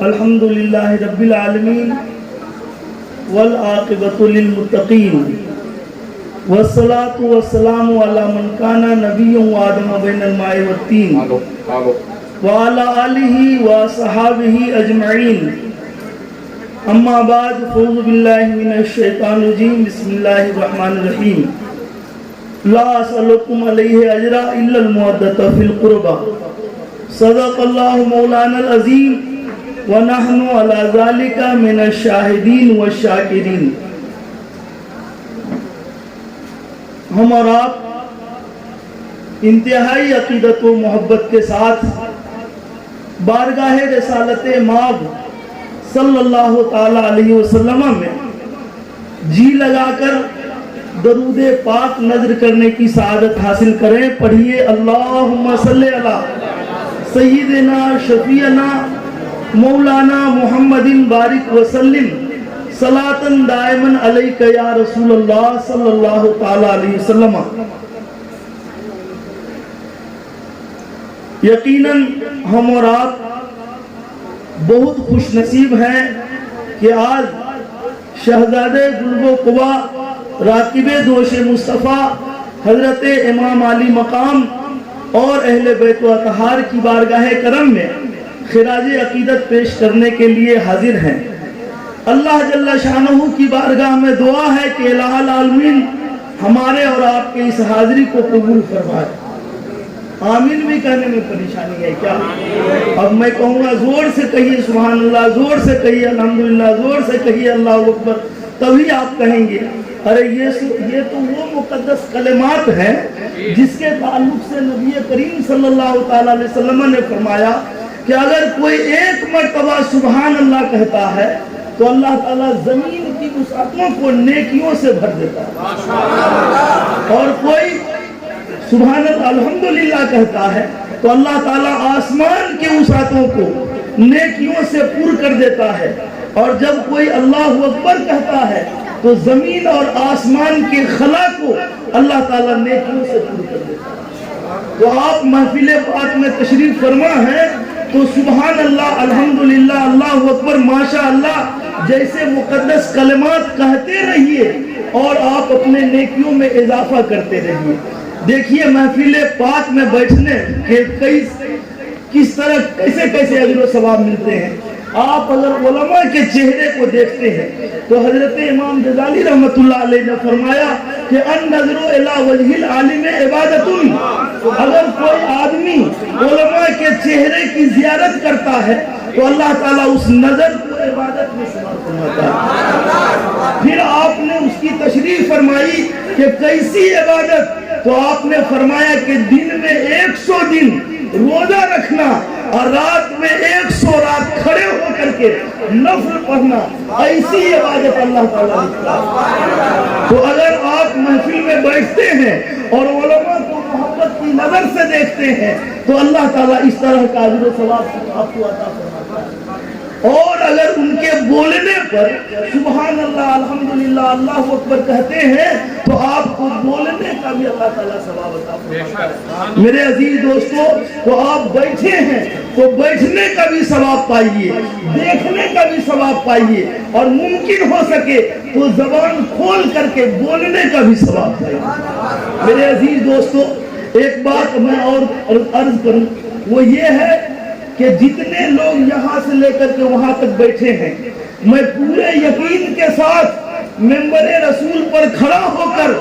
الحمد للہ رب العالمین والعاقبۃ للمتقین والصلاۃ والسلام علی من کان نبی وآدم بین الماء والطین وعلی آلہ وصحابہ اجمعین اما بعد فاعوذ باللہ من الشیطان الرجیم بسم اللہ الرحمن الرحیم لا اسألکم علیہ اجرا الا المودۃ فی القربى صدق اللہ مولانا العظیم ونحن علی ذلک من الشاہدین والشاکرین۔ ہم اور آپ انتہائی عقیدت و محبت کے ساتھ بارگاہ رسالت مآب صلی اللہ تعالی علیہ وسلم میں جی لگا کر درود پاک نظر کرنے کی سعادت حاصل کریں۔ پڑھیے اللہم صلی علی سیدنا شفیعنا مولانا محمد بارک وسلم صلاۃ دائما علیک یا رسول اللہ صلی اللہ تعالی علیہ وسلم۔ یقیناً ہم اور آپ بہت خوش نصیب ہیں کہ آج شہزادے گلب و قبا راکب دوش مصطفیٰ حضرت امام علی مقام اور اہل بیت و اطہار کی بارگاہ کرم میں خراج عقیدت پیش کرنے کے لیے حاضر ہیں۔ اللہ جل شانہ کی بارگاہ میں دعا ہے کہ الہ العالمین ہمارے اور آپ کے اس حاضری کو قبول فرمائے۔ آمین بھی کہنے میں پریشانی ہے کیا؟ اب میں کہوں گا زور سے کہیے سبحان اللہ، زور سے کہیے الحمدللہ، زور سے کہیے اللہ اکبر، تبھی آپ کہیں گے۔ ارے یہ تو وہ مقدس کلمات ہیں جس کے تعلق سے نبی کریم صلی اللہ تعالی علیہ وسلم نے فرمایا کہ اگر کوئی ایک مرتبہ سبحان اللہ کہتا ہے تو اللہ تعالیٰ زمین کی وسعتوں کو نیکیوں سے بھر دیتا ہے، اور کوئی سبحان اللہ الحمدللہ کہتا ہے تو اللہ تعالیٰ آسمان کی وسعتوں کو نیکیوں سے پر کر دیتا ہے، اور جب کوئی اللہ اکبر کہتا ہے تو زمین اور آسمان کے خلا کو اللہ تعالیٰ نیکیوں سے پر کر دیتا ہے۔ تو آپ محفل پاک میں تشریف فرما ہیں تو سبحان اللہ الحمدللہ اللہ اکبر ماشاء اللہ جیسے مقدس کلمات کہتے رہیے اور آپ اپنے نیکیوں میں اضافہ کرتے رہیے۔ دیکھیے محفل پاک میں بیٹھنے کے کس طرح کیسے اجر و ثواب ملتے ہیں۔ آپ اگر علماء کے چہرے کو دیکھتے ہیں تو حضرت امام غزالی رحمۃ اللہ علیہ نے فرمایا کہ النظر الی وجہ العالم عبادت۔ اگر کوئی آدمی علماء کے چہرے کی زیارت کرتا ہے تو اللہ تعالیٰ اس نظر کو عبادت میں شمار فرماتا ہے۔ پھر آپ نے اس کی تشریح فرمائی کہ کیسی عبادت، تو آپ نے فرمایا کہ دن میں 100 دن روزہ رکھنا اور رات میں 100 رات کھڑے ہو کر کے نفل پڑھنا، ایسی عبادت اللہ تعالیٰ لکھتا ہے۔ تو اگر آپ محفل میں بیٹھتے ہیں اور علماء کو محبت کی نظر سے دیکھتے ہیں تو اللہ تعالیٰ اس طرح کا اجر و ثواب آپ کو عطا فرماتا ہے۔ اور اگر ان کے بولنے پر سبحان اللہ الحمدللہ اللہ اکبر کہتے ہیں تو آپ کو بولنے کا بھی اللہ تعالیٰ ثواب عطا فرماتا ہے۔ میرے عزیز دوستو، تو آپ بیٹھے ہیں تو بیٹھنے کا بھی ثواب پائیے، دیکھنے کا بھی ثواب پائیے، اور ممکن ہو سکے تو زبان کھول کر کے بولنے کا بھی ثواب پائیے۔ میرے عزیز دوستو، ایک بات میں اور عرض کروں، وہ یہ ہے کہ جتنے لوگ یہاں سے لے کر کے وہاں تک بیٹھے ہیں، میں پورے یقین کے ساتھ منبر رسول پر کھڑا ہو کر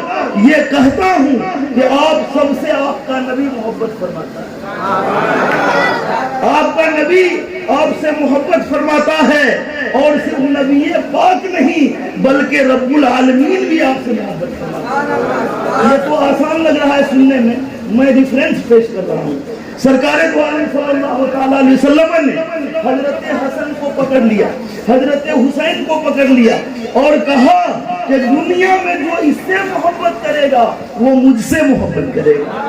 یہ کہتا ہوں کہ آپ سب سے آپ کا نبی محبت فرماتا ہے، آپ کا نبی آپ سے محبت فرماتا ہے، اور صرف نبی پاک نہیں بلکہ رب العالمین بھی آپ سے محبت فرماتا ہے۔ یہ تو آسان لگ رہا ہے سننے میں ریفرنس پیش کر رہا ہوں۔ سرکار دو عالم صلی اللہ تعالیٰ علیہ وسلم نے حضرت حسن کو پکڑ لیا، حضرت حسین کو پکڑ لیا اور کہا کہ دنیا میں جو اس سے محبت کرے گا وہ مجھ سے محبت کرے گا۔